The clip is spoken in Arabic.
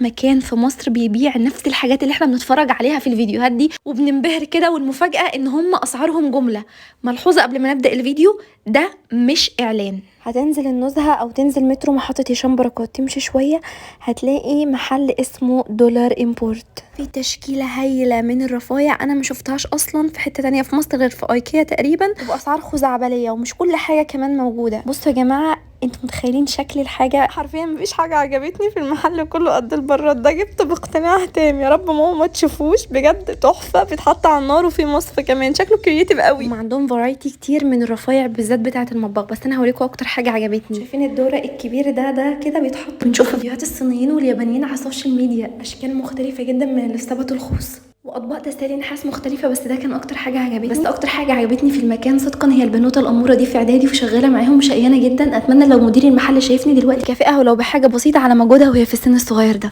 مكان في مصر بيبيع نفس الحاجات اللي احنا بنتفرج عليها في الفيديوهات دي وبننبهر كده. والمفاجأة ان هم اسعارهم جملة. ملحوظة قبل ما نبدأ الفيديو، ده مش اعلان. هتنزل النزهة او تنزل مترو محطة هشام بركات، تمشي شوية هتلاقي محل اسمه دولار امبورت، في تشكيلة هايلة من الرفايع انا ما شفتهاش اصلا في حتة تانية في مصر غير في ايكيا تقريبا، وباسعار خزعبلية، ومش كل حاجة كمان موجودة. بصوا يا جماعة، انتوا متخيلين شكل الحاجة؟ حرفيا مفيش حاجة عجبتني في المحل كله قد البراد ده، جبت باقتناع تام. يا رب ماما ما تشوفوش، بجد تحفة، بيتحط على النار وفي مصفى كمان، شكله كرييتيف قوي. هم عندهم فرايتي كتير من الرفايع بالذات بتاعة المطبخ، بس انا هوريكم اكتر حاجة عجبتني. شايفين الدورة الكبير ده كده بيتحط. بنشوف فيديوهات الصينيين واليابانيين على السوشيال ميديا، اشكال مختلفة جدا من اللي استبت الخوص، واطباق تسالي نحاس مختلفه، بس ده كان اكتر حاجه عجبتني. بس اكتر حاجه عجبتني في المكان صدقا هي البنوته الاموره دي في اعدادي وشغاله معاهم وشقيانه جدا. اتمنى لو مدير المحل شايفني دلوقتي كافئها ولو بحاجه بسيطه على مجهودها وهي في السن الصغير ده.